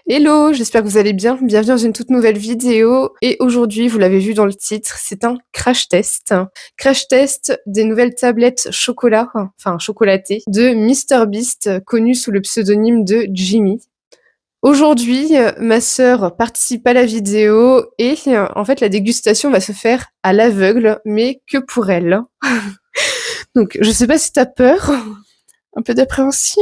Hello, j'espère que vous allez bien. Bienvenue dans une toute nouvelle vidéo. Et aujourd'hui, vous l'avez vu dans le titre, c'est un crash test. Crash test des nouvelles tablettes chocolat, enfin chocolatées, de MrBeast, connu sous le pseudonyme de Jimmy. Aujourd'hui, ma sœur participe à la vidéo et en fait, la dégustation va se faire à l'aveugle, mais que pour elle. Donc, je sais pas si t'as peur, un peu d'appréhension.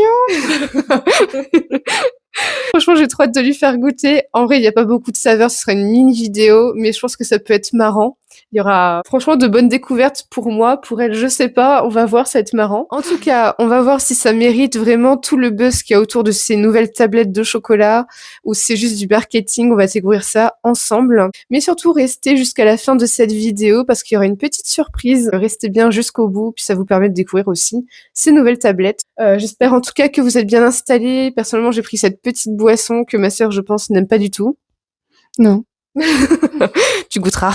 Franchement, j'ai trop hâte de lui faire goûter. En vrai, il n'y a pas beaucoup de saveurs, ce sera une mini vidéo, mais je pense que ça peut être marrant. Il y aura franchement de bonnes découvertes pour moi, pour elle, je sais pas, on va voir, ça va être marrant. En tout cas, on va voir si ça mérite vraiment tout le buzz qu'il y a autour de ces nouvelles tablettes de chocolat, ou si c'est juste du marketing, on va découvrir ça ensemble. Mais surtout, restez jusqu'à la fin de cette vidéo parce qu'il y aura une petite surprise. Restez bien jusqu'au bout, puis ça vous permet de découvrir aussi ces nouvelles tablettes. J'espère en tout cas que vous êtes bien installés. Personnellement, j'ai pris cette petite boisson que ma sœur, je pense, n'aime pas du tout. Non. Tu goûteras.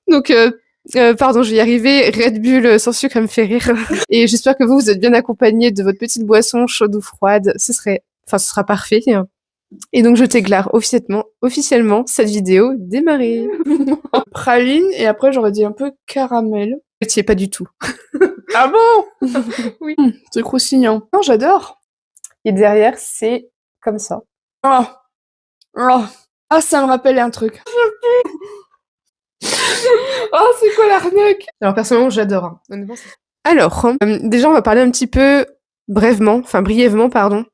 Donc, pardon, je vais y arriver. Red Bull sans sucre, ça me fait rire. Et j'espère que vous êtes bien accompagnés de votre petite boisson chaude ou froide. Ce sera parfait. Et donc, je t'éclaire officiellement cette vidéo démarrée. Praline, et après j'aurais dit un peu caramel. Tu y es pas du tout. Ah bon? Oui. C'est croustillant. Non, j'adore. Et derrière, c'est comme ça. Oh. Oh. Ah, ça me rappelle un truc. Oh, c'est quoi l'arnaque? Alors, personnellement, j'adore. Hein. Honnêtement, alors, déjà, on va parler un petit peu brièvement, pardon,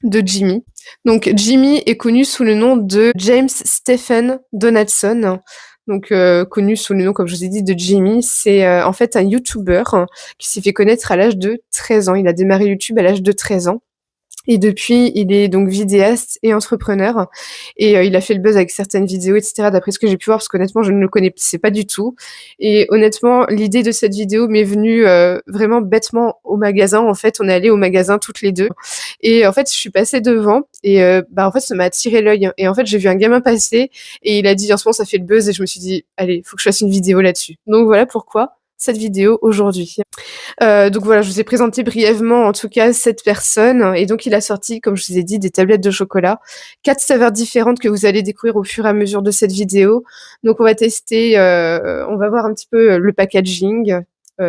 de Jimmy. Donc, Jimmy est connu sous le nom de James Stephen Donaldson. Donc, connu sous le nom, comme je vous ai dit, de Jimmy. C'est en fait un YouTuber qui s'est fait connaître à l'âge de 13 ans. Il a démarré YouTube à l'âge de 13 ans. Et depuis, il est donc vidéaste et entrepreneur. Et il a fait le buzz avec certaines vidéos, etc. D'après ce que j'ai pu voir, parce qu'honnêtement, je ne le connaissais pas du tout. Et honnêtement, l'idée de cette vidéo m'est venue vraiment bêtement au magasin. En fait, on est allés au magasin toutes les deux. Et en fait, je suis passée devant. Et en fait, ça m'a attiré l'œil. Et en fait, j'ai vu un gamin passer. Et il a dit, en ce moment, ça fait le buzz. Et je me suis dit, allez, faut que je fasse une vidéo là-dessus. Donc voilà pourquoi cette vidéo aujourd'hui. Donc voilà, je vous ai présenté brièvement en tout cas cette personne et donc il a sorti, comme je vous ai dit, des tablettes de chocolat, 4 saveurs différentes que vous allez découvrir au fur et à mesure de cette vidéo. Donc on va tester, on va voir un petit peu le packaging,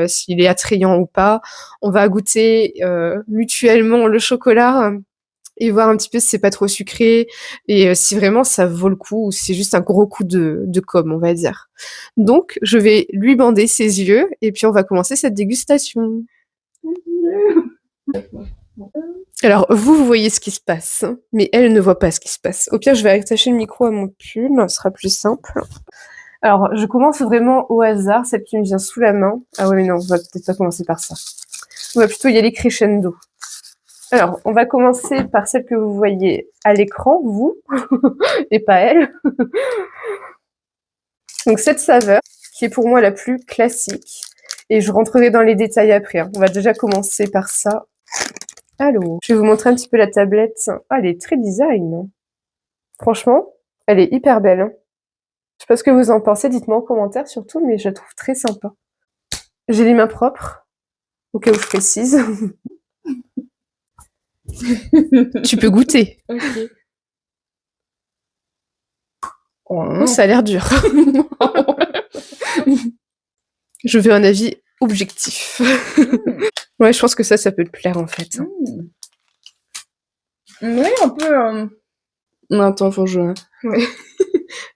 s'il est attrayant ou pas. On va goûter mutuellement le chocolat et voir un petit peu si c'est pas trop sucré et si vraiment ça vaut le coup ou si c'est juste un gros coup de com', on va dire. Donc, je vais lui bander ses yeux et puis on va commencer cette dégustation. Alors, vous voyez ce qui se passe, mais elle ne voit pas ce qui se passe. Au pire, je vais attacher le micro à mon pull, ce sera plus simple. Alors, je commence vraiment au hasard, celle qui me vient sous la main. Ah ouais, mais non, on va peut-être pas commencer par ça. On va plutôt y aller crescendo. Alors, on va commencer par celle que vous voyez à l'écran, vous, et pas elle. Donc, cette saveur, qui est pour moi la plus classique, et je rentrerai dans les détails après. Hein. On va déjà commencer par ça. Allô, je vais vous montrer un petit peu la tablette. Ah, elle est très design. Hein. Franchement, elle est hyper belle. Hein. Je sais pas ce que vous en pensez, dites-moi en commentaire surtout, mais je la trouve très sympa. J'ai les mains propres, au cas où je précise. Tu peux goûter. Ok. Oh, ça a l'air dur. Je veux un avis objectif. Ouais, je pense que ça peut te plaire en fait. Oui, un peu. Non, attends, faut jouer. Ouais.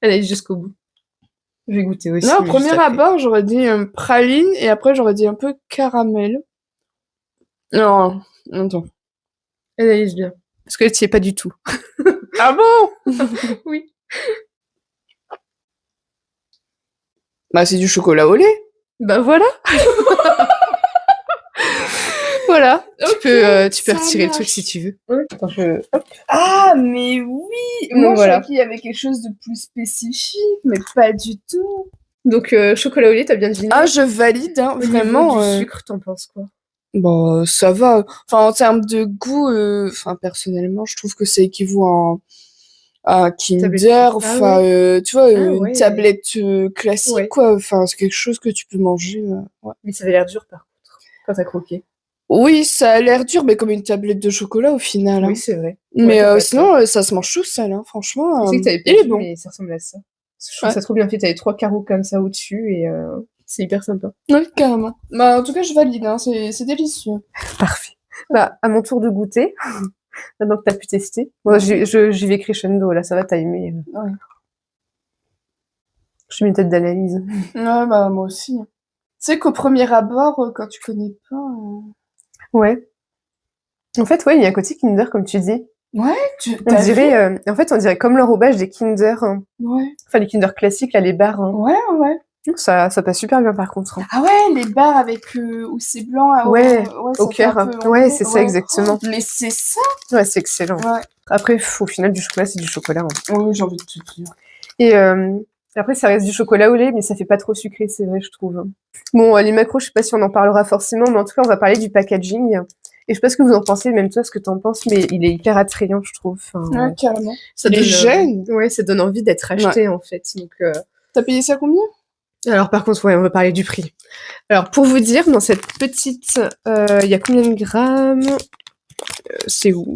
Elle est jusqu'au bout. Je vais goûter aussi. Non, au mais premier juste après. abord, j'aurais dit praline, et après j'aurais dit un peu caramel. Non, attends. Elle est bien. Parce qu'elle t'y est pas du tout. Ah bon? Oui. Bah, c'est du chocolat au lait. Bah voilà. Voilà. Ok, Tu peux ça retirer le marche. truc si tu veux. Ouais. Attends, hop. Ah, mais oui! Donc, Moi, je voilà. savais qu'il y avait quelque chose de plus spécifique, mais pas du tout. Donc, chocolat au lait, t'as bien deviné. Ah, je valide, hein, Au niveau vraiment. du sucre, t'en penses quoi? Bah, ça va. Enfin, en termes de goût, personnellement, je trouve que ça équivaut à un Kinder, Ah enfin, ouais. tu vois, Ah une ouais. tablette classique, Ouais. quoi. Enfin, c'est quelque chose que tu peux manger. Ouais. Mais ça avait l'air dur par contre, quand t'as croqué. Oui, ça a l'air dur, mais comme une tablette de chocolat au final. Oui, Hein. c'est vrai. Mais pourquoi pas. sinon, ça se mange tout seul, hein, franchement. Je sais que t'avais pas il est dit, bon. mais ça ressemble à ça. Je trouve Ouais. ça trop bien fait. T'as les 3 carreaux comme ça au-dessus et c'est hyper sympa. Ouais, carrément. Bah, en tout cas, je valide, hein, c'est délicieux. Parfait. Bah, à mon tour de goûter. Maintenant que t'as pu tester. Bon, j'y vais crescendo, là, ça va, t'as aimé. Ouais. Je suis une tête d'analyse. Ouais, bah, moi aussi. Tu sais qu'au premier abord, quand tu connais pas... Ouais. En fait, ouais, il y a un côté Kinder, comme tu dis. Ouais, On dirait, en fait, on dirait comme l'enrobage des Kinder. Hein. Ouais. Enfin, les Kinder classiques, là, les barres. Hein. Ouais. Ça passe super bien, par contre. Hein. Ah ouais, les barres avec où c'est blanc Ouais, ça au fait un cœur. peu Ouais, ondulé. c'est ça, exactement. Oh, mais c'est ça. Ouais, c'est excellent. Ouais. Après, au final, du chocolat, c'est du chocolat. Hein. Oui, j'ai envie de te dire. Et après, ça reste du chocolat au lait, mais ça fait pas trop sucré, c'est vrai, je trouve. Bon, les macros, je sais pas si on en parlera forcément, mais en tout cas, on va parler du packaging. Et je sais pas ce que vous en pensez, même toi, ce que t'en penses, mais il est hyper attrayant, je trouve. Enfin, Ouais, carrément. ça Les donne, jeunes. ouais, ça donne envie d'être acheté, en fait. Donc, T'as payé ça combien? alors, par contre, ouais, on va parler du prix. Alors, pour vous dire, dans cette petite, il y a combien de grammes? C'est où?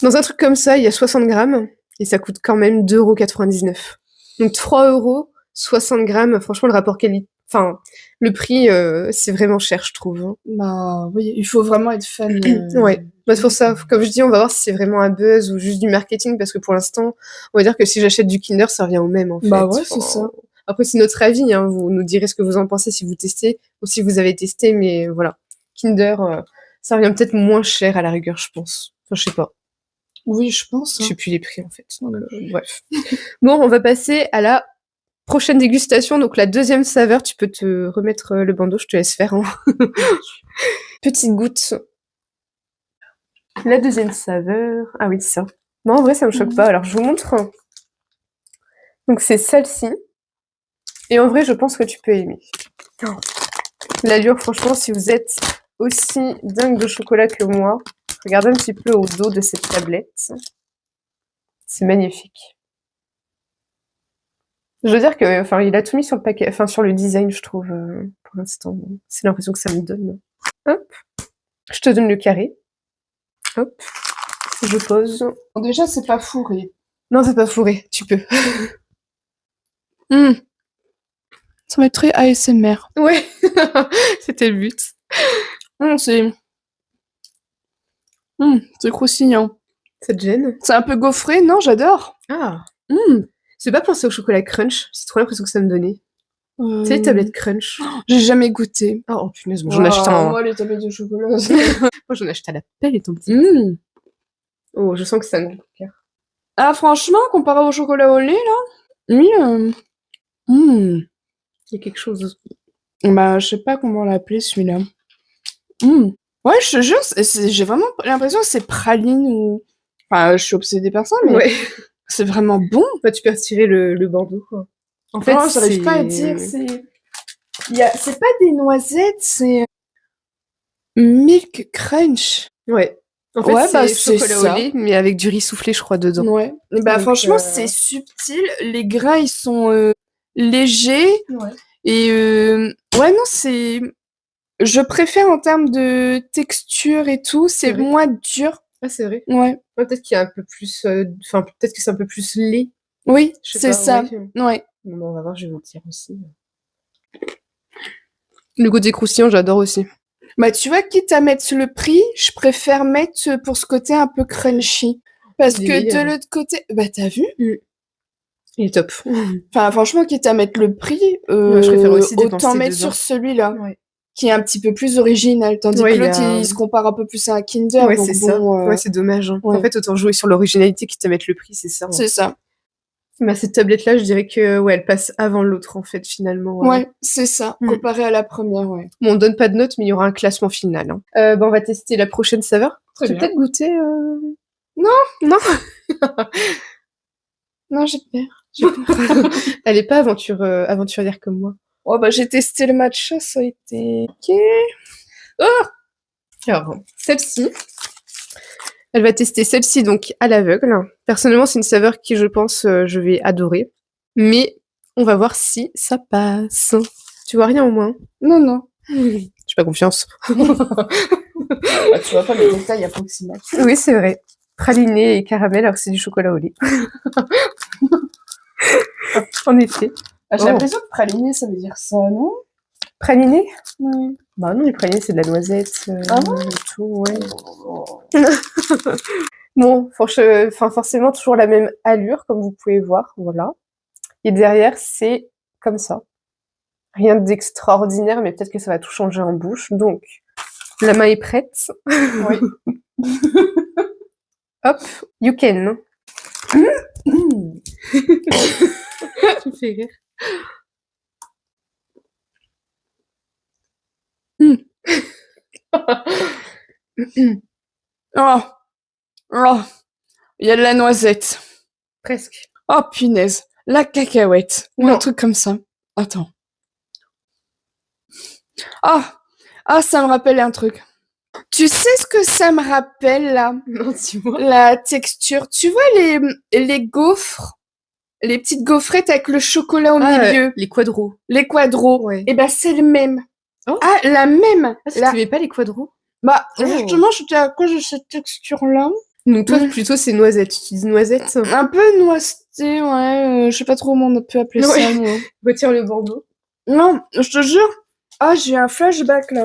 Dans un truc comme ça, il y a 60 grammes, et ça coûte quand même 2,99 €. Donc 3 €, 60 grammes, franchement, le rapport qualité... Enfin, le prix, c'est vraiment cher, je trouve. Hein. Bah oui, il faut vraiment être fan. Ouais, bah, c'est pour ça, comme je dis, on va voir si c'est vraiment un buzz ou juste du marketing, parce que pour l'instant, on va dire que si j'achète du Kinder, ça revient au même, en fait. Bah ouais, c'est ça. Après, c'est notre avis, hein. Vous nous direz ce que vous en pensez si vous testez, ou si vous avez testé, mais voilà. Kinder, ça revient peut-être moins cher à la rigueur, je pense. Enfin, je sais pas. Oui, je pense. Je sais plus les prix, en fait. Bref. Bon, on va passer à la prochaine dégustation. Donc, la deuxième saveur, tu peux te remettre le bandeau, je te laisse faire. Hein. Petite goutte. La deuxième saveur. Ah oui, ça. Non, en vrai, ça me choque pas. Alors, je vous montre. Donc, c'est celle-ci. Et en vrai, je pense que tu peux aimer. Oh. L'allure, franchement, si vous êtes aussi dingue de chocolat que moi, regardez un petit peu au dos de cette tablette. C'est magnifique. Je veux dire que, enfin, il a tout mis sur le paquet, enfin, sur le design, je trouve, pour l'instant. C'est l'impression que ça me donne. Hop. Je te donne le carré. Hop. Je pose. Bon, déjà, c'est pas fourré. Non, c'est pas fourré. Tu peux. Ça va être très ASMR. Ouais. C'était le but. C'est croustillant. Ça te gêne? C'est un peu gaufré, non? J'adore. Ah. C'est pas pensé au chocolat crunch. C'est trop l'impression que ça me donnait. Tu sais, les tablettes crunch. J'ai jamais goûté. Oh, punaise, bon, j'en achète un. Moi, les tablettes de chocolat. Moi, j'en achète à la pelle et ton petit. Oh, je sens que ça me cœur. Ah, franchement, comparé au chocolat au lait, là, oui, Il y a quelque chose. bah, je sais pas comment l'appeler, celui-là. Ouais, je te jure, j'ai vraiment l'impression que c'est praline ou... Enfin, je suis obsédée par ça, mais Ouais. c'est vraiment bon. Bah, tu peux retirer le bandeau, quoi. En fait, Oh, j'arrive pas à dire, c'est pas des noisettes, c'est Milk Crunch. Ouais. En fait, Ouais, bah, c'est c'est chocolat ça. au lait, mais avec du riz soufflé, je crois, dedans. Ouais. Et bah, Donc, franchement, c'est subtil. Les grains, ils sont légers. Ouais. Et ouais, non, c'est... Je préfère en termes de texture et tout, c'est vrai. moins dur. Ah, c'est vrai. Ouais. Ouais, peut-être qu'il y a un peu plus... Enfin, peut-être que c'est un peu plus lait. Oui, Je sais c'est pas, ça. ouais. Ouais. Bon, bah, on va voir, je vais vous le dire aussi. Le côté croustillant, j'adore aussi. Bah, tu vois, quitte à mettre le prix, je préfère mettre pour ce côté un peu crunchy. Parce Il est que meilleur. de l'autre côté, bah, t'as vu? Il est top. Enfin, franchement, quitte à mettre le prix, Ouais, je préfère aussi autant dépenser mettre dedans. sur celui-là, Ouais. qui est un petit peu plus original. Tandis Ouais, que il y l'autre, a- il se compare un peu plus à un Kinder. Ouais, donc c'est bon, ça. Ouais, c'est dommage. Hein. ouais. En fait, autant jouer sur l'originalité quitte à mettre le prix, c'est ça. Hein. c'est ça. Bah, cette tablette-là, je dirais que ouais, elle passe avant l'autre, en fait, finalement. Ouais, c'est ça. Mm. Comparé à la première, ouais. Bon, on donne pas de notes, mais il y aura un classement final. Hein. Bah, on va tester la prochaine saveur. Très Tu peux bien. peut-être goûter... Non. Non. Non, j'ai peur. Elle est pas aventurière comme moi. Oh, bah, j'ai testé le matcha, ça a été... Ok. Alors, celle-ci... Elle va tester celle-ci, donc, à l'aveugle. Personnellement, c'est une saveur qui, je pense, je vais adorer. Mais on va voir si ça passe. Tu vois rien au moins? Non, non. J'ai pas confiance. Bah, tu vois pas le détail approximatif. Oui, c'est vrai. Praliné et caramel, alors que c'est du chocolat au lait. En effet. J'ai Oh. l'impression que praliné, ça veut dire ça, non? Praliné? Ouais. Bah non, les pralinés, c'est de la noisette Ah bon? et tout, ouais. Bon, forcément, toujours la même allure, comme vous pouvez voir, voilà. Et derrière, c'est comme ça. Rien d'extraordinaire, mais peut-être que ça va tout changer en bouche. Donc, la main est prête. Oui. Hop, you can. Tu me fais rire. Oh. Oh. Il y a de la noisette. Presque. Oh, punaise. La cacahuète. Ou Non. un truc comme ça. Attends. Ah. Ah, ça me rappelle un truc. Tu sais ce que ça me rappelle, là? Non, dis-moi. La texture. Tu vois les gaufres? Les petites gaufrettes avec le chocolat au milieu. Les quadros. Les quadros. Ouais. Et ben, c'est le même. Oh. Ah, la même. Ah, tu n'aimais pas les quadros? Bah, Oh. justement, je dis à cause de cette texture-là. Donc toi, plutôt, c'est noisette. Tu dis noisette? Un peu noiseté, ouais. Je sais pas trop comment on peut appeler ça, moi. Retire le bandeau. Non, je te jure. Ah, j'ai un flashback, là.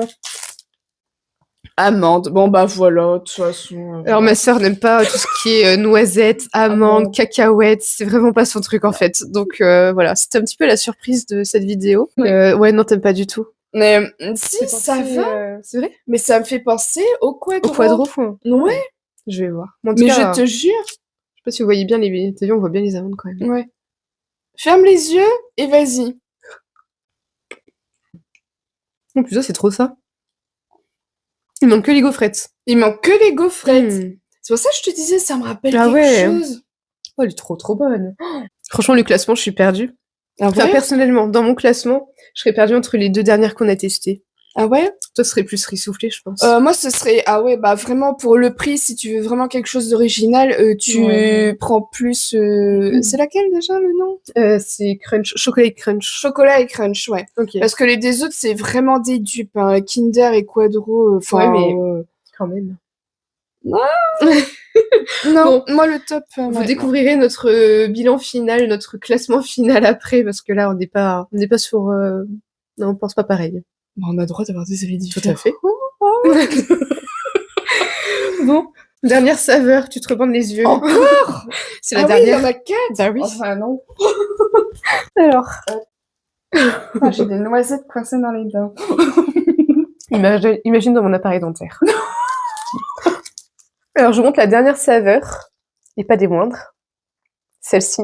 Amande. Bon, bah voilà, de toute façon. Alors, ma sœur n'aime pas tout ce qui est noisettes, amandes, cacahuètes. C'est vraiment pas son truc, en fait. Donc, voilà. C'était un petit peu la surprise de cette vidéo. Oui. Ouais, non, t'aimes pas du tout. Mais si, ça va. C'est vrai? Mais ça me fait penser au quadro. Au quadro, Ouais. Je vais voir. En tout Mais cas, je te jure. je sais pas si vous voyez bien les... T'as vu, on voit bien les amandes, quand même. Ouais. Ferme les yeux et vas-y. Non, plutôt, c'est trop ça. Il manque que les gaufrettes. Il manque que les gaufrettes. Mmh. C'est pour ça que je te disais, ça me rappelle Ah quelque ouais. chose. Oh, elle est trop bonne. Franchement, le classement, je suis perdue. Ah Enfin, ouais? personnellement, dans mon classement, je serais perdue entre les 2 dernières qu'on a testées. Ah ouais? Toi, ce serait plus rissoufflé, je pense. Moi, ce serait... Ah ouais, bah vraiment, pour le prix, si tu veux vraiment quelque chose d'original, tu Ouais. prends plus... C'est laquelle, déjà, le nom? C'est Crunch, Chocolat Crunch. Chocolat et Crunch, ouais. Ok. Parce que les des autres, c'est vraiment des dupes. Hein. Kinder et Quadro, Ouais, mais quand même. Non, Bon. moi, le top... Vous ouais. découvrirez notre bilan final, notre classement final après, parce que là, on n'est pas sur... Non, on pense pas pareil. Bah, on a le droit d'avoir des avis Tout différents. à fait. Bon, dernière saveur, tu te rebandes les yeux. Encore? C'est la Ah oui, il y dernière. en a 4. Bah oui. Enfin, non. Alors, Ah, j'ai des noisettes coincées dans les dents. imagine dans mon appareil dentaire. Alors, je vous montre la dernière saveur, et pas des moindres. Celle-ci.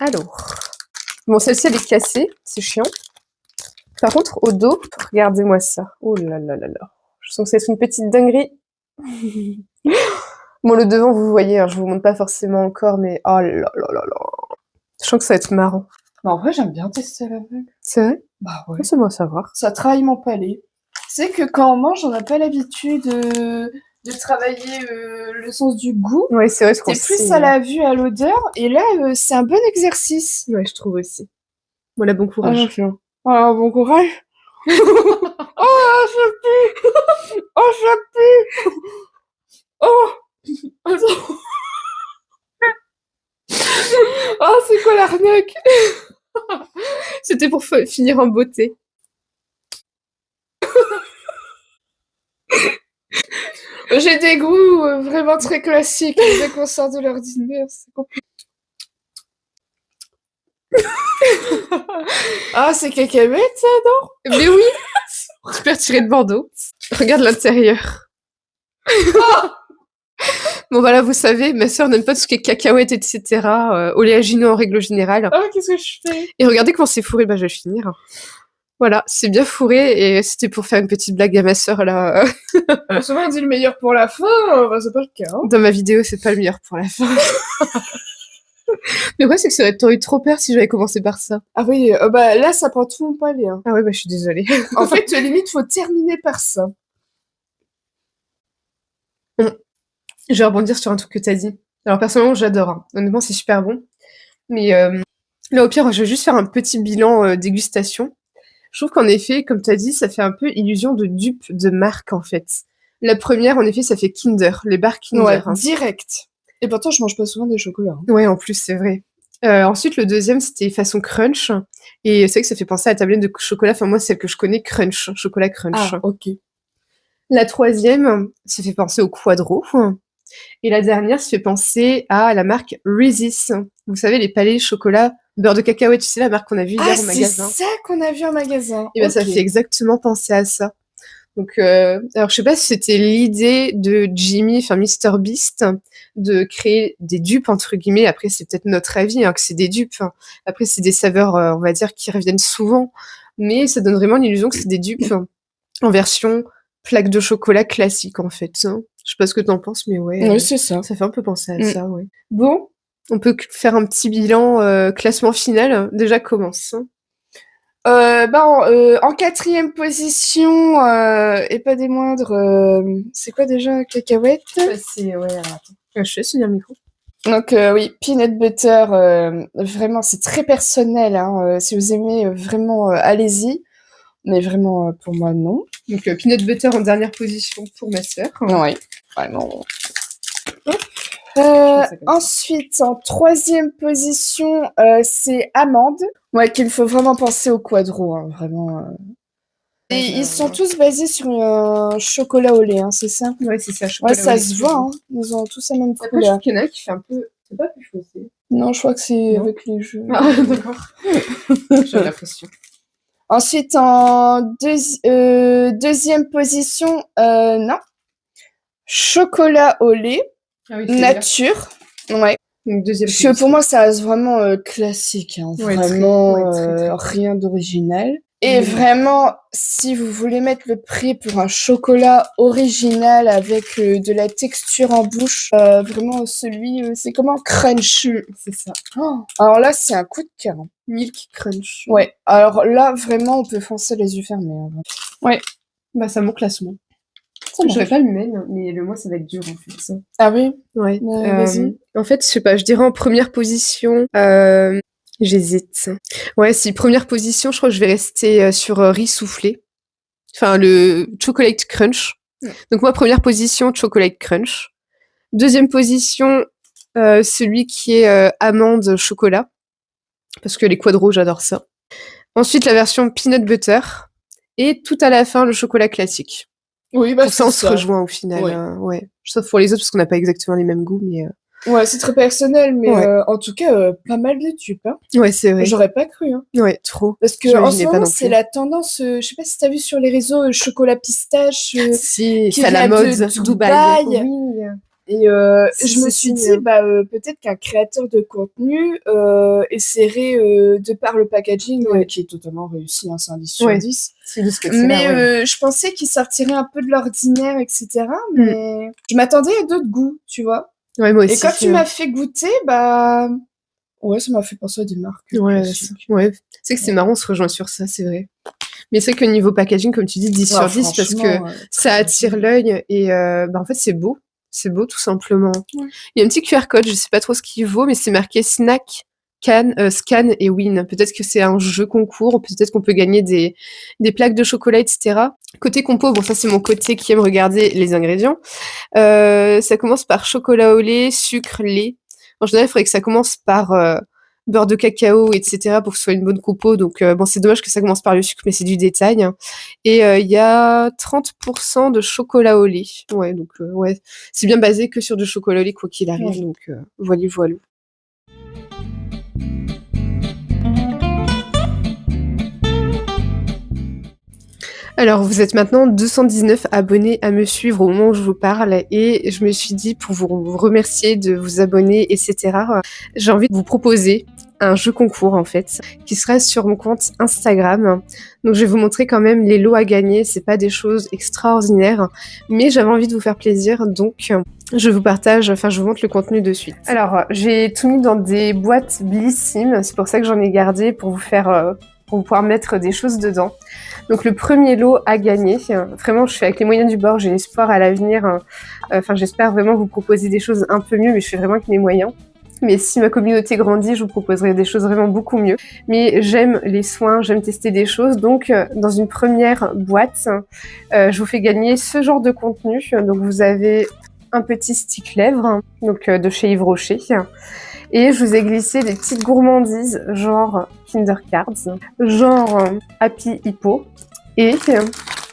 Alors. Bon, celle-ci, elle est cassée, c'est chiant. Par contre, au dos, regardez-moi ça. Oh là là là là. Je sens que c'est une petite dinguerie. Bon, le devant, vous voyez, hein, je vous montre pas forcément encore, mais oh là là là là. Je sens que ça va être marrant. Mais en vrai, j'aime bien tester à l'aveugle. C'est vrai? Bah ouais. C'est bon à savoir. Ça travaille mon palais. C'est que quand on mange, on n'a pas l'habitude de travailler le sens du goût. Ouais, c'est vrai ce qu'on C'est plus sait, à la vue, à l'odeur. Et là, c'est un bon exercice. Ouais, je trouve aussi. Voilà, bon courage. Ah, bon courage. Oh, ça pue. Oh, ça pue. Oh. Attends. Oh, c'est quoi l'arnaque? C'était pour finir en beauté. J'ai des goûts vraiment très classiques dès qu'on sort de l'ordinaire. C'est compliqué. Ah, c'est cacahuète, ça, non? Mais oui. Tu peux retirer de Bordeaux. Regarde l'intérieur. Bon, voilà, vous savez, ma sœur n'aime pas tout ce qui est cacahuètes, etc. Oléagineux en règle générale. Ah, qu'est-ce que je fais? Et regardez comment c'est fourré. Bah, je vais finir. Voilà, c'est bien fourré et c'était pour faire une petite blague à ma sœur, là. Souvent, on dit le meilleur pour la fin. Bah, c'est pas le cas. Hein. Dans ma vidéo, c'est pas le meilleur pour la fin. Mais ouais, c'est que t'aurais eu trop peur si j'avais commencé par ça. Ah oui, bah là, ça prend tout mon palais. Hein. Ah ouais, bah je suis désolée. En fait, limite, faut terminer par ça. Je vais rebondir sur un truc que t'as dit. Alors personnellement, j'adore. Hein. Honnêtement, c'est super bon. Mais là, au pire, je vais juste faire un petit bilan dégustation. Je trouve qu'en effet, comme t'as dit, ça fait un peu illusion de dupe de marque, en fait. La première, en effet, ça fait Kinder, les barres Kinder. Ouais, direct. Et pourtant, je mange pas souvent des chocolats. Ouais, en plus, c'est vrai. Ensuite, le deuxième, c'était façon crunch. Et c'est vrai que ça fait penser à la tablette de chocolat. Enfin, moi, celle que je connais, crunch, chocolat crunch. Ah, ok. La troisième, ça fait penser au Quadro. Et la dernière, ça fait penser à la marque Reese's. Vous savez, les palais chocolat beurre de cacahuète, tu sais, la marque qu'on a vue hier au magasin. Ah, c'est ça qu'on a vu en magasin. Et ben, ça fait exactement penser à ça. Donc, alors je sais pas si c'était l'idée de Jimmy, enfin Mr Beast, de créer des dupes entre guillemets. Après, c'est peut-être notre avis que c'est des dupes. Après, c'est des saveurs, on va dire, qui reviennent souvent, mais ça donne vraiment l'illusion que c'est des dupes en version plaque de chocolat classique en fait. Je sais pas ce que t'en penses, mais ouais. Oui, c'est ça. Ça fait un peu penser à ça, ouais. Bon, on peut faire un petit bilan classement final. Déjà commence. En quatrième position, et pas des moindres, c'est quoi déjà, cacahuète? C'est, ouais, attends. Je te laisse tenir le micro. Donc oui, peanut butter, vraiment, c'est très personnel. Si vous aimez, vraiment, allez-y. Mais vraiment, pour moi, non. Donc peanut butter en dernière position pour ma sœur. Oui, vraiment. Ensuite, en troisième position, c'est amande. Ouais, qu'il faut vraiment penser au Quadro, vraiment. Et ils sont tous basés sur un chocolat au lait, c'est ça? Ouais, c'est ça. Ouais, ça se voit, ils ont tous la même Après, je couleur. trouve qu'il y en a qui fait un peu... C'est pas plus foncé. Non, je crois que c'est avec les jeux. Ah, d'accord. J'ai l'impression. Ensuite, en deuxième position, non. Chocolat au lait, nature. Ouais. Donc, deuxième Parce que pour moi, ça reste vraiment classique. Ouais, vraiment, très. rien d'original. Et vraiment, si vous voulez mettre le prix pour un chocolat original avec de la texture en bouche, vraiment celui, c'est comment? Crunch. C'est ça. Oh, alors là, c'est un coup de cœur. Milk Crunch. Ouais, alors là, vraiment, on peut foncer les yeux fermés. Ouais. Bah, ça mon classement. J'aurais pas le même, mais le moi, ça va être dur, en fait. Ça. Ah oui? Ouais. Vas-y. En fait, je sais pas, je dirais en première position... J'hésite. Ouais, si première position, je crois que je vais rester sur riz soufflé. Enfin, le chocolate crunch. Donc moi, première position, chocolate crunch. Deuxième position, celui qui est amande chocolat. Parce que les quadros, j'adore ça. Ensuite, la version peanut butter. Et tout à la fin, le chocolat classique. Oui, bah pour ça, on se rejoint au final. Ouais. Sauf pour les autres, parce qu'on n'a pas exactement les mêmes goûts, mais... Ouais, c'est très personnel, mais en tout cas, pas mal de dupes. Ouais, c'est vrai. J'aurais pas cru. Ouais, trop. Parce que en ce moment, c'est la tendance, je sais pas si t'as vu sur les réseaux, chocolat pistache. Si, qui c'est à la mode, Dubaï. Oui. Et je me suis dit, peut-être qu'un créateur de contenu essaierait, de par le packaging, qui est totalement réussi, c'est un 10 sur 10. Mais je pensais qu'il sortirait un peu de l'ordinaire, etc. Mais je m'attendais à d'autres goûts, tu vois. Ouais, moi aussi. Et quand tu m'as fait goûter, ouais, ça m'a fait penser à des marques. Ouais. C'est que c'est marrant, on se rejoint sur ça, c'est vrai. Mais c'est vrai que niveau packaging, comme tu dis, 10 sur 10, parce que ça attire l'œil et en fait, c'est beau. C'est beau, tout simplement. Ouais. Il y a un petit QR code, je sais pas trop ce qu'il vaut, mais c'est marqué snack, scan et win. Peut-être que c'est un jeu concours, peut-être qu'on peut gagner des plaques de chocolat, etc. Côté compo, bon, ça c'est mon côté qui aime regarder les ingrédients. Ça commence par chocolat au lait, sucre, lait. En général, il faudrait que ça commence par beurre de cacao, etc. pour que ce soit une bonne compo. Donc, c'est dommage que ça commence par le sucre, mais c'est du détail. Et il y a 30% de chocolat au lait. Ouais, donc, c'est bien basé que sur du chocolat au lait, quoi qu'il arrive. Donc, voilà. Alors, vous êtes maintenant 219 abonnés à me suivre au moment où je vous parle et je me suis dit, pour vous remercier de vous abonner, etc., j'ai envie de vous proposer un jeu concours, en fait, qui sera sur mon compte Instagram. Donc, je vais vous montrer quand même les lots à gagner. C'est pas des choses extraordinaires, mais j'avais envie de vous faire plaisir, donc je vous montre le contenu de suite. Alors, j'ai tout mis dans des boîtes Blissim, c'est pour ça que j'en ai gardé pour pour pouvoir mettre des choses dedans. Donc le premier lot à gagner, vraiment je fais avec les moyens du bord, j'ai espoir à l'avenir, j'espère vraiment vous proposer des choses un peu mieux, mais je fais vraiment avec mes moyens. mais si ma communauté grandit, je vous proposerai des choses vraiment beaucoup mieux. Mais j'aime les soins, j'aime tester des choses, donc dans une première boîte, je vous fais gagner ce genre de contenu. Donc vous avez un petit stick lèvres, donc de chez Yves Rocher, et je vous ai glissé des petites gourmandises, genre Kinder Cards, genre Happy Hippo, et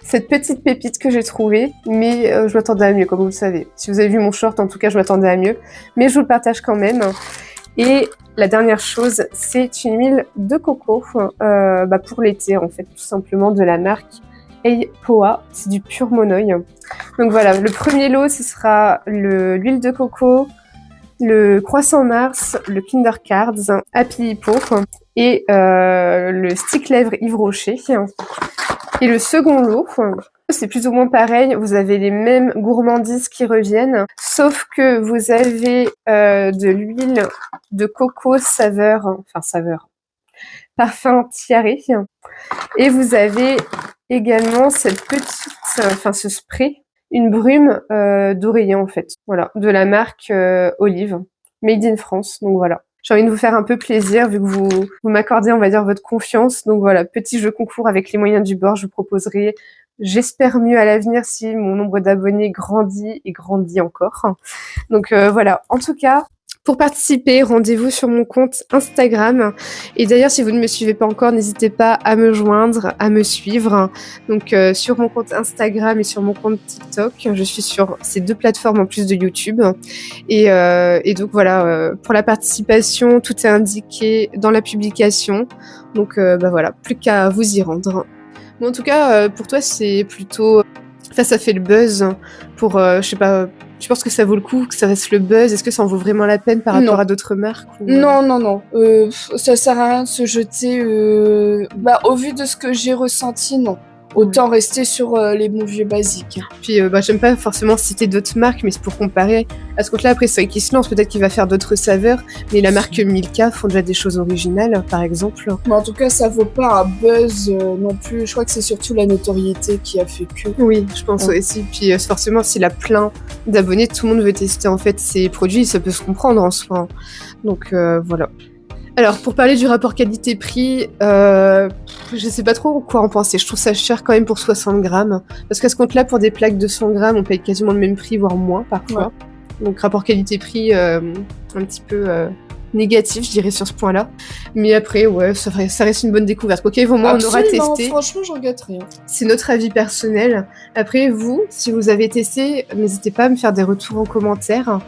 cette petite pépite que j'ai trouvée, mais je m'attendais à mieux, comme vous le savez. Si vous avez vu mon short, en tout cas, je m'attendais à mieux, mais je vous le partage quand même. Et la dernière chose, c'est une huile de coco pour l'été, en fait, tout simplement de la marque Eipoa, c'est du pur monoï. Donc voilà, le premier lot, ce sera l'huile de coco, le croissant Mars, le Kinder Cards, Happy Hippo et le stick lèvres Yves Rocher. Et le second lot, c'est plus ou moins pareil, vous avez les mêmes gourmandises qui reviennent, sauf que vous avez de l'huile de coco parfum tiare, et vous avez également cette ce spray, une brume d'oreiller en fait, voilà, de la marque Olive, made in France, donc voilà. J'ai envie de vous faire un peu plaisir vu que vous m'accordez, on va dire, votre confiance. Donc voilà, petit jeu concours avec les moyens du bord, je vous proposerai, j'espère mieux à l'avenir si mon nombre d'abonnés grandit et grandit encore. Donc voilà, en tout cas, pour participer, rendez-vous sur mon compte Instagram. Et d'ailleurs, si vous ne me suivez pas encore, n'hésitez pas à me joindre, à me suivre. Donc sur mon compte Instagram et sur mon compte TikTok, je suis sur ces deux plateformes en plus de YouTube. Et donc voilà, pour la participation, tout est indiqué dans la publication. Donc voilà, plus qu'à vous y rendre. Bon, en tout cas, pour toi, c'est plutôt... Enfin, ça fait le buzz pour, je sais pas... Tu penses que ça vaut le coup, que ça fasse le buzz? Est-ce que ça en vaut vraiment la peine par rapport à d'autres marques ou... Non. Ça sert à rien de se jeter. Au vu de ce que j'ai ressenti, non. Autant rester sur les bons vieux basiques. Puis j'aime pas forcément citer d'autres marques, mais c'est pour comparer. À ce compte-là, après, c'est vrai qu'il se lance, peut-être qu'il va faire d'autres saveurs, mais la marque Milka font déjà des choses originales, par exemple. Mais en tout cas, ça vaut pas un buzz non plus. Je crois que c'est surtout la notoriété qui a fait que. Oui, je pense aussi. Puis forcément, s'il a plein d'abonnés, tout le monde veut tester en fait ses produits, ça peut se comprendre en soi. Donc voilà. Alors, pour parler du rapport qualité-prix, je sais pas trop quoi en penser. Je trouve ça cher quand même pour 60 grammes. Parce qu'à ce compte-là, pour des plaques de 100 grammes, on paye quasiment le même prix, voire moins parfois. Ouais. Donc, rapport qualité-prix un petit peu négatif, je dirais, sur ce point-là. Mais après, ouais, ça reste une bonne découverte. Ok, au moins, on aura testé. Franchement, j'en gâte rien. C'est notre avis personnel. Après, vous, si vous avez testé, n'hésitez pas à me faire des retours en commentaire.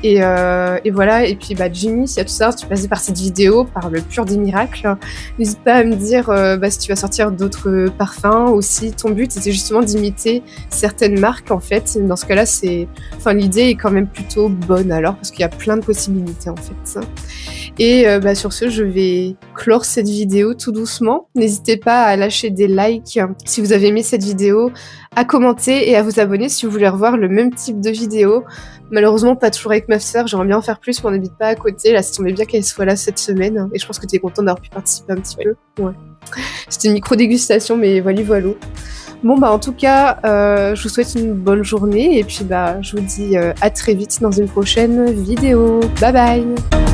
Et voilà. Et puis, Jimmy, si à tout ça, tu passes par cette vidéo, par le pur des miracles, n'hésite pas à me dire si tu vas sortir d'autres parfums ou si ton but était justement d'imiter certaines marques, en fait. Dans ce cas-là, l'idée est quand même plutôt bonne alors, parce qu'il y a plein de possibilités, en fait. Et sur ce, je vais clore cette vidéo tout doucement. N'hésitez pas à lâcher des likes si vous avez aimé cette vidéo, à commenter et à vous abonner si vous voulez revoir le même type de vidéo. Malheureusement, pas toujours avec ma sœur, j'aimerais bien en faire plus, mais on n'habite pas à côté. Là, ça tombait bien qu'elle soit là cette semaine. Et je pense que tu es content d'avoir pu participer un petit peu. Ouais. C'était une micro-dégustation, mais voilà. Bon, en tout cas, je vous souhaite une bonne journée. Et puis, je vous dis à très vite dans une prochaine vidéo. Bye bye!